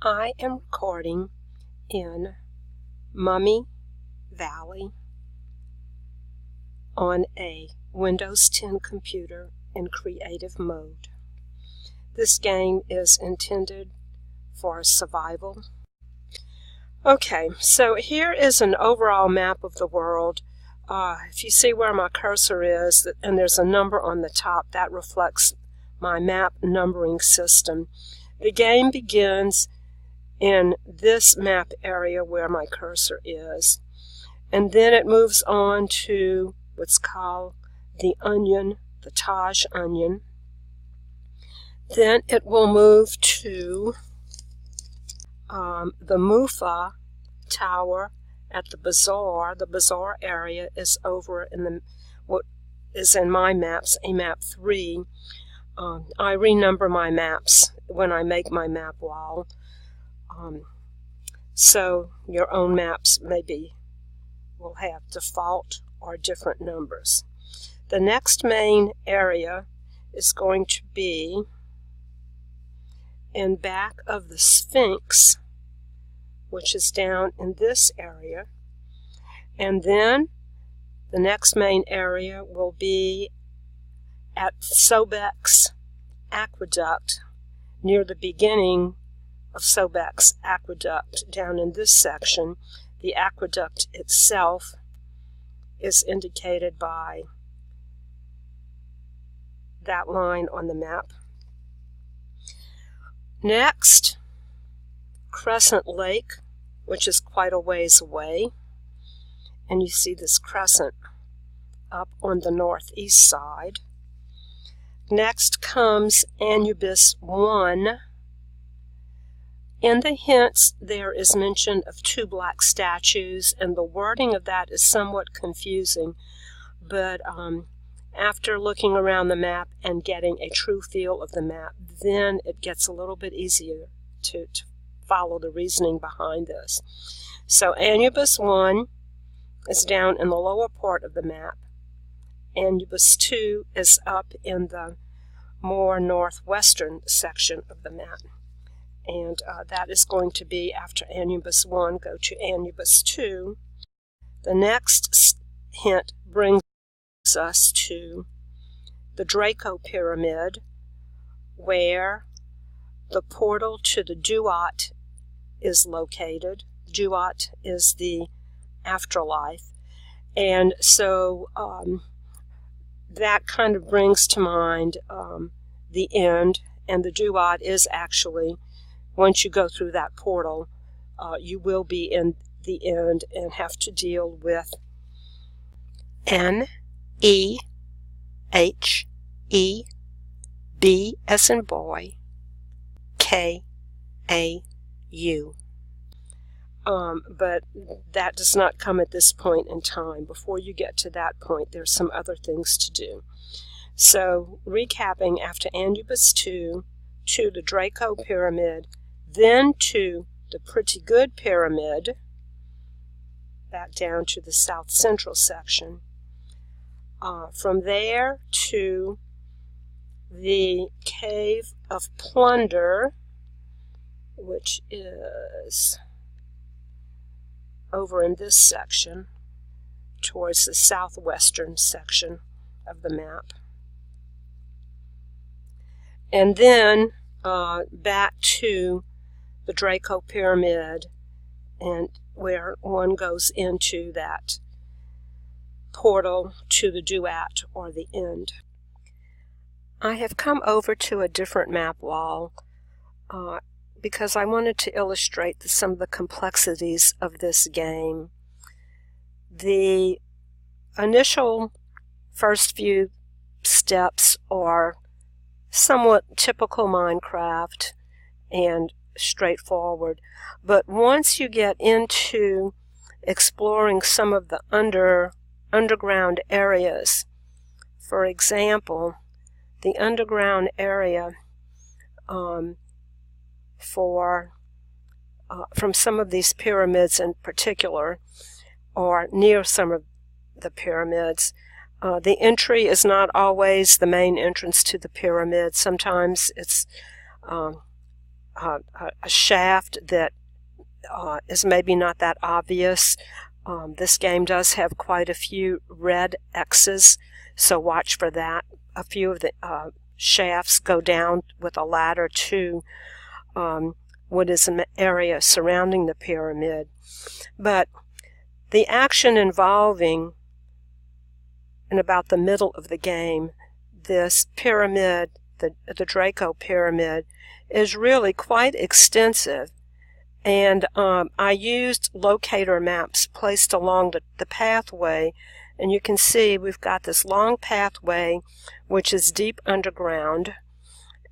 I am recording in Mummy Valley on a Windows 10 computer in creative mode. This game is intended for survival. Okay, so here is an overall map of the world. If you see where my cursor is, and there's a number on the top, that reflects my map numbering system. The game begins in this map area where my cursor is, and then it moves on to what's called the onion, the Taj onion. Then it will move to the Mufa Tower at the bazaar. The bazaar area is over in what is in my maps, a map 3. I renumber my maps when I make my map wall. So your own maps will have default or different numbers. The next main area is going to be in back of the Sphinx, which is down in this area. And then the next main area will be at Sobek's Aqueduct, near the beginning of Sobek's Aqueduct. Down in this section, the aqueduct itself is indicated by that line on the map. Next, Crescent Lake, which is quite a ways away, and you see this crescent up on the northeast side. Next comes Anubis 1. In the hints, there is mention of 2 black statues, and the wording of that is somewhat confusing, but after looking around the map and getting a true feel of the map, then it gets a little bit easier to follow the reasoning behind this. So Anubis 1 is down in the lower part of the map. Anubis 2 is up in the more northwestern section of the map. And that is going to be after Anubis 1, go to Anubis 2. The next hint brings us to the Draco Pyramid, where the portal to the Duat is located. Duat is the afterlife. And so that kind of brings to mind the end, and the Duat is actually, once you go through that portal, you will be in the end and have to deal with N-E-H-E-B as in boy, K-A-U. But that does not come at this point in time. Before you get to that point, there's some other things to do. So, recapping, after Anubis 2, to the Draco Pyramid, then to the Pretty Good Pyramid, back down to the south central section. From there to the Cave of Plunder, which is over in this section, towards the southwestern section of the map. And then back to the Draco Pyramid, and where one goes into that portal to the Duat, or the end. I have come over to a different map wall because I wanted to illustrate some of the complexities of this game. The initial first few steps are somewhat typical Minecraft and straightforward, but once you get into exploring some of the underground areas, for example, the underground area from some of these pyramids in particular, or near some of the pyramids, the entry is not always the main entrance to the pyramid. Sometimes it's a shaft that is maybe not that obvious. This game does have quite a few red X's, so watch for that. A few of the shafts go down with a ladder to what is an area surrounding the pyramid. But the action involving, in about the middle of the game, this pyramid, the Draco pyramid, is really quite extensive. And I used locator maps placed along the pathway, and you can see we've got this long pathway which is deep underground,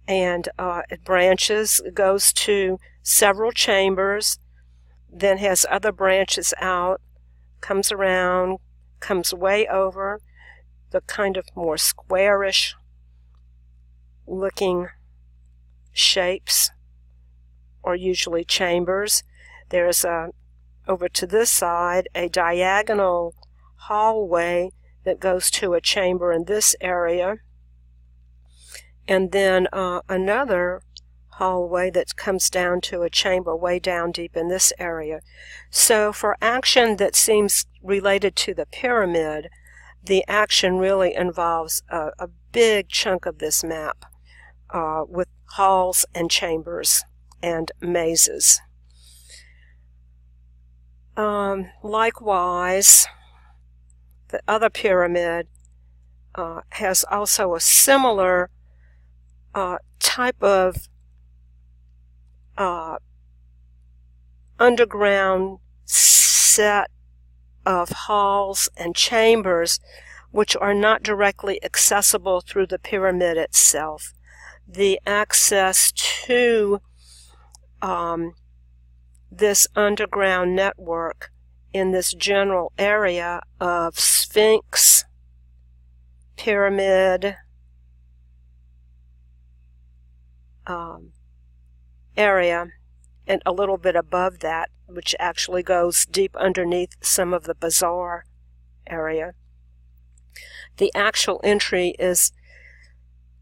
and it branches, it goes to several chambers, then has other branches out, comes around, comes way over the kind of more squarish looking shapes, or usually chambers. There's over to this side a diagonal hallway that goes to a chamber in this area, and then another hallway that comes down to a chamber way down deep in this area. So for action that seems related to the pyramid, the action really involves a big chunk of this map with halls and chambers and mazes. Likewise, the other pyramid has also a similar type of underground set of halls and chambers which are not directly accessible through the pyramid itself. The access to this underground network in this general area of Sphinx, pyramid, area, and a little bit above that, which actually goes deep underneath some of the bazaar area. The actual entry is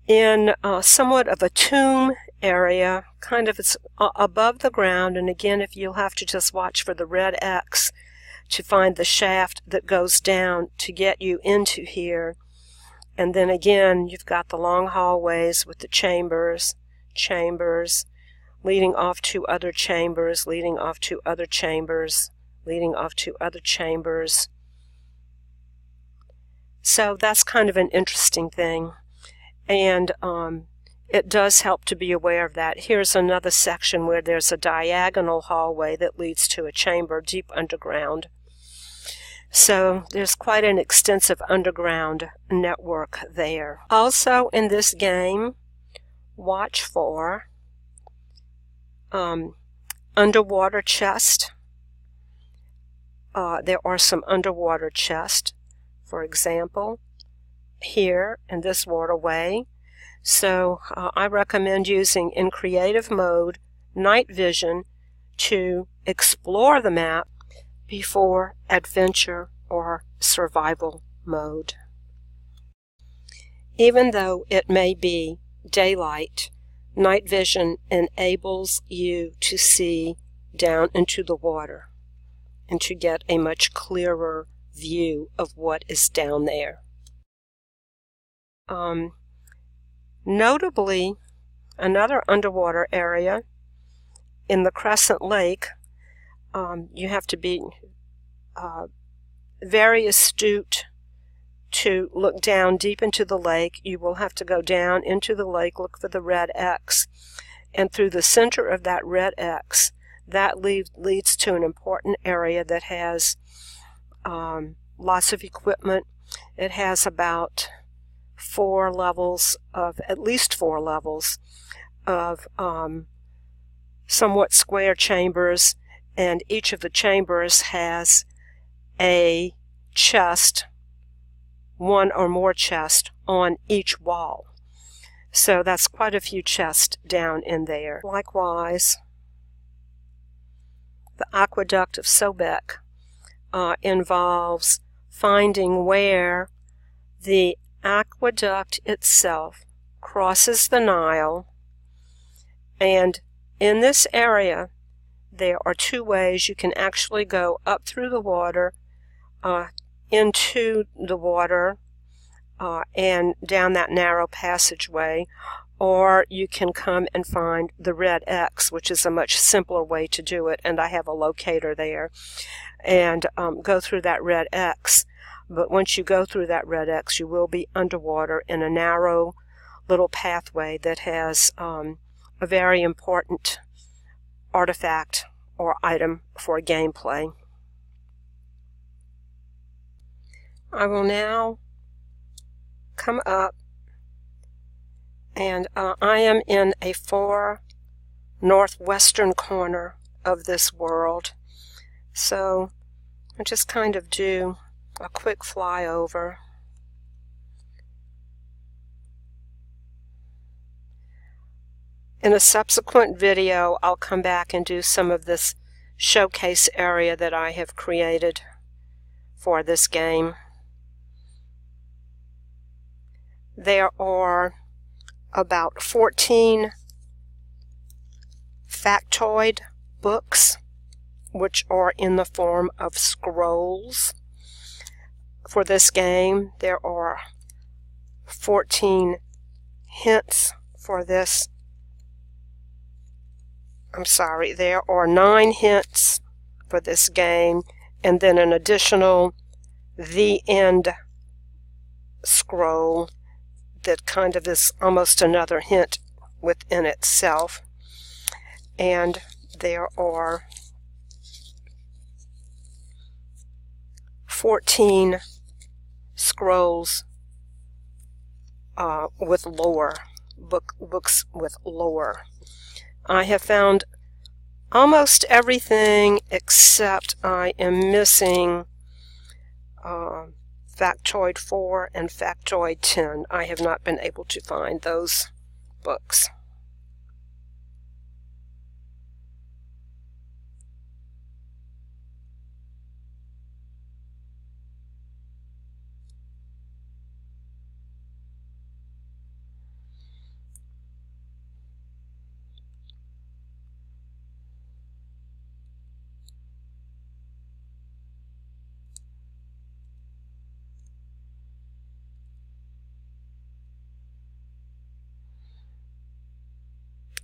in somewhat of a tomb area, kind of it's above the ground, and again, if you'll have to just watch for the red X to find the shaft that goes down to get you into here. And then again, you've got the long hallways with the chambers, leading off to other chambers, leading off to other chambers, leading off to other chambers. So that's kind of an interesting thing, and it does help to be aware of that. Here's another section where there's a diagonal hallway that leads to a chamber deep underground. So there's quite an extensive underground network there. Also in this game, watch for underwater chest. There are some underwater chests, for example, here in this waterway. So I recommend using, in creative mode, night vision to explore the map before adventure or survival mode. Even though it may be daylight, night vision enables you to see down into the water and to get a much clearer view of what is down there. Notably, another underwater area in the Crescent Lake, you have to be very astute to look down deep into the lake. You will have to go down into the lake, look for the red X, and through the center of that red X, that leads to an important area that has lots of equipment. It has about at least four levels of somewhat square chambers, and each of the chambers has a chest, one or more chests on each wall. So that's quite a few chests down in there. Likewise, the Aqueduct of Sobek involves finding where the aqueduct itself crosses the Nile and In this area, there are two ways you can actually go up through the water, into the water, and down that narrow passageway, or you can come and find the red X, which is a much simpler way to do it, and I have a locator there, and go through that red X. But once you go through that red X, you will be underwater in a narrow little pathway that has a very important artifact or item for gameplay. I will now come up, and I am in a far northwestern corner of this world, so I'll just kind of do a quick flyover. In a subsequent video, I'll come back and do some of this showcase area that I have created for this game. There are about 14 factoid books, which are in the form of scrolls. For this game, there are 14 hints for this. There are 9 hints for this game, and then an additional The End scroll that kind of is almost another hint within itself. And there are 14 scrolls with lore, books with lore. I have found almost everything except I am missing Factoid 4 and Factoid 10. I have not been able to find those books.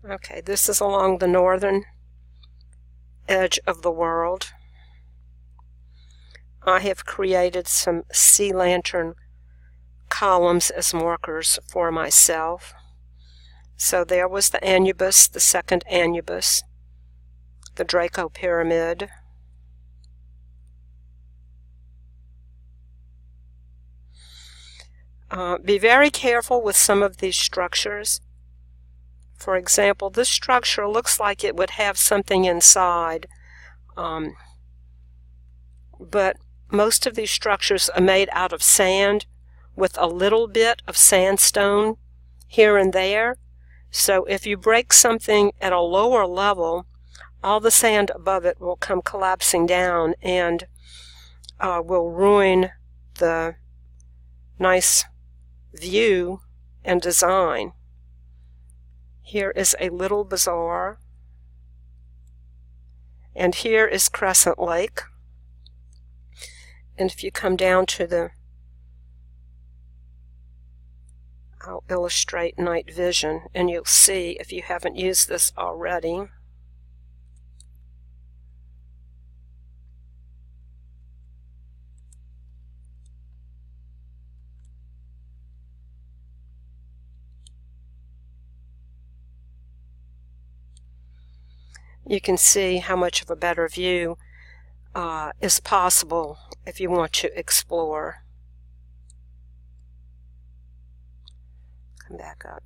Okay, this is along the northern edge of the world. I have created some sea lantern columns as markers for myself. So there was the Anubis, the second Anubis, the Draco Pyramid, be very careful with some of these structures. For example, this structure looks like it would have something inside, but most of these structures are made out of sand with a little bit of sandstone here and there. So if you break something at a lower level, all the sand above it will come collapsing down and will ruin the nice view and design. Here is a little bazaar, and here is Crescent Lake. And if you come down to the, I'll illustrate night vision, and you'll see, if you haven't used this already, you can see how much of a better view is possible if you want to explore. Come back up.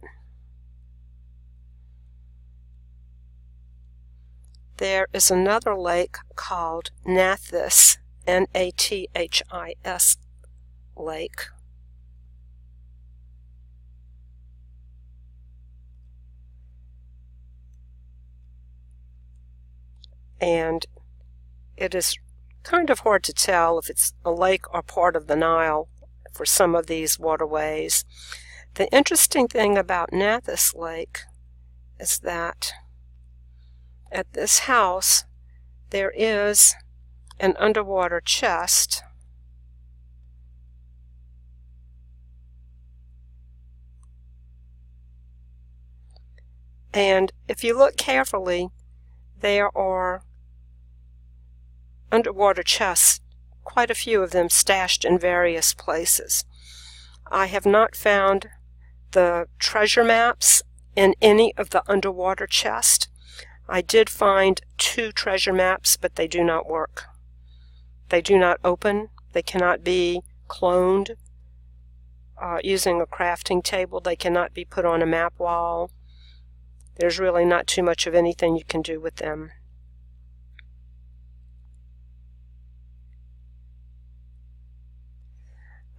There is another lake called Nathis, N-A-T-H-I-S lake. And it is kind of hard to tell if it's a lake or part of the Nile for some of these waterways. The interesting thing about Nathis Lake is that at this house there is an underwater chest, and if you look carefully, there are underwater chests, quite a few of them stashed in various places. I have not found the treasure maps in any of the underwater chests. I did find 2 treasure maps, but they do not work. They do not open. They cannot be cloned using a crafting table. They cannot be put on a map wall. There's really not too much of anything you can do with them.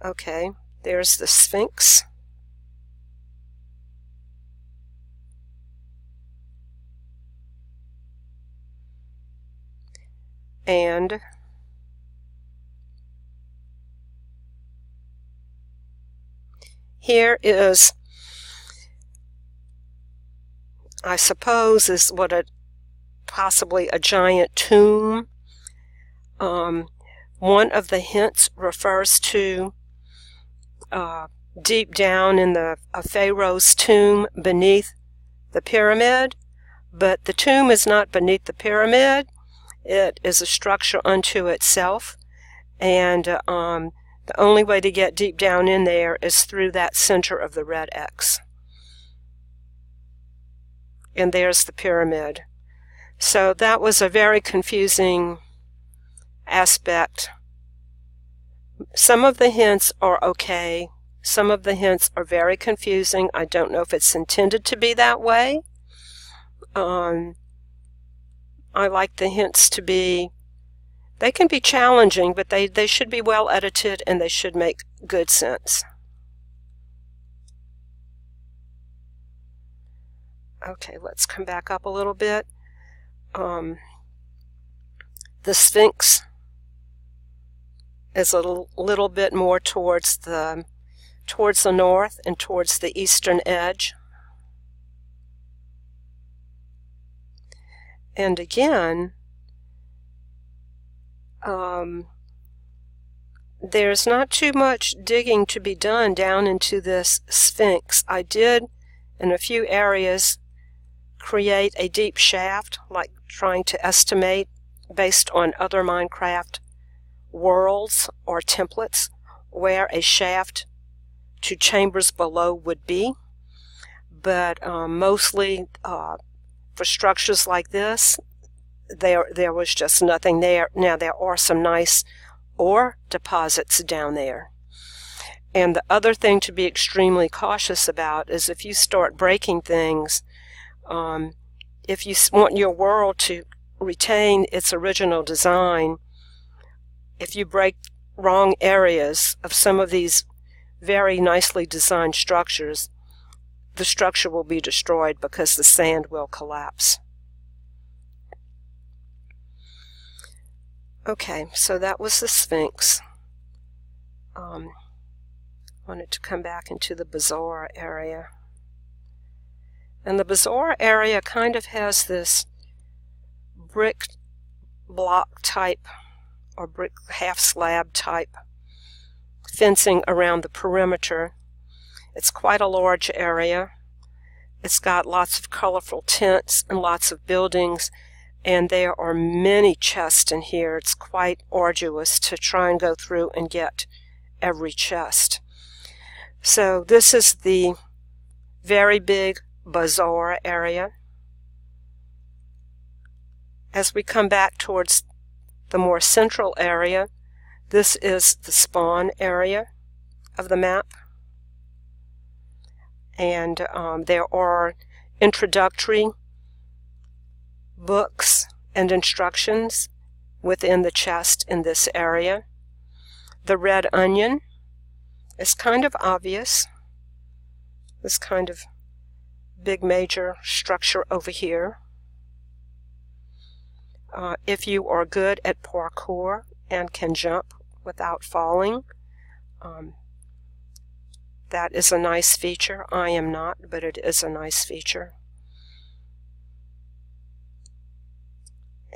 Okay, there's the Sphinx. And here is, I suppose, is what possibly a giant tomb. One of the hints refers to deep down in a pharaoh's tomb beneath the pyramid, but the tomb is not beneath the pyramid. It is a structure unto itself, and the only way to get deep down in there is through that center of the red X. And there's the pyramid. So that was a very confusing aspect. Some of the hints are okay. Some of the hints are very confusing. I don't know if it's intended to be that way. I like the hints to be, they can be challenging, but they should be well edited and they should make good sense. Okay, let's come back up a little bit. The Sphinx is a little bit more towards the north and towards the eastern edge. And again, there's not too much digging to be done down into this Sphinx. I did, in a few areas, create a deep shaft, like trying to estimate based on other Minecraft worlds or templates where a shaft to chambers below would be. But mostly for structures like this, there was just nothing there. Now there are some nice ore deposits down there. And the other thing to be extremely cautious about is if you start breaking things, if you want your world to retain its original design, if you break wrong areas of some of these very nicely designed structures, the structure will be destroyed because the sand will collapse. Okay, so that was the Sphinx. Wanted to come back into the bazaar area. And the bazaar area kind of has this brick block type or brick half slab type fencing around the perimeter. It's quite a large area. It's got lots of colorful tents and lots of buildings, and there are many chests in here. It's quite arduous to try and go through and get every chest. So this is the very big bazaar area. As we come back towards the more central area, this is the spawn area of the map. And there are introductory books and instructions within the chest in this area. The red onion is kind of obvious. This kind of big major structure over here. If you are good at parkour and can jump without falling, that is a nice feature. I am not, but it is a nice feature.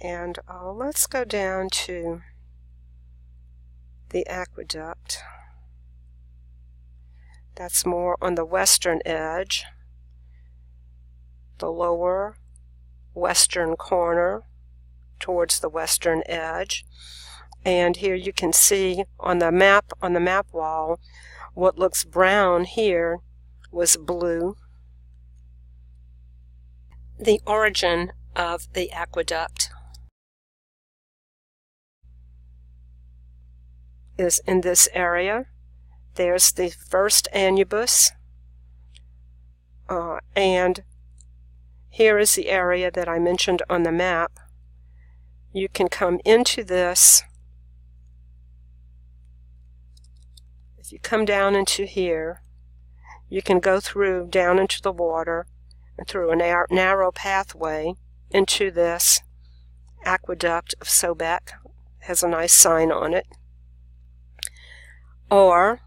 And let's go down to the aqueduct. That's more on the western edge, the lower western corner towards the western edge. And here you can see on the map wall, what looks brown here was blue. The origin of the aqueduct is in this area. There's the first annubus, and here is the area that I mentioned on the map. You can come into this. If you come down into here, you can go through down into the water and through a narrow pathway into this aqueduct of Sobek. Has a nice sign on it. Or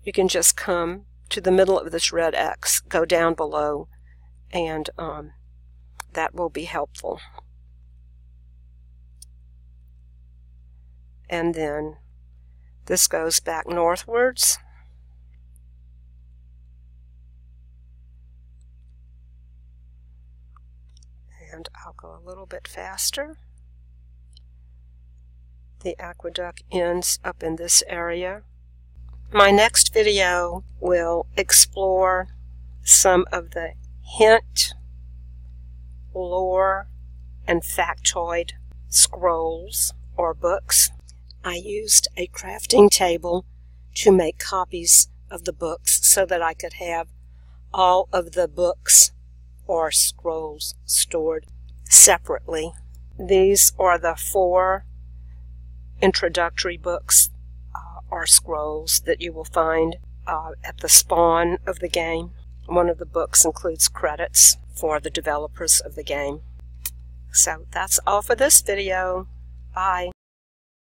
you can just come to the middle of this red X, go down below, and that will be helpful. And then this goes back northwards. And I'll go a little bit faster. The aqueduct ends up in this area. My next video will explore some of the hint, lore, and factoid scrolls or books. I used a crafting table to make copies of the books so that I could have all of the books or scrolls stored separately. These are the 4 introductory books or scrolls that you will find at the spawn of the game. One of the books includes credits for the developers of the game. So that's all for this video. Bye.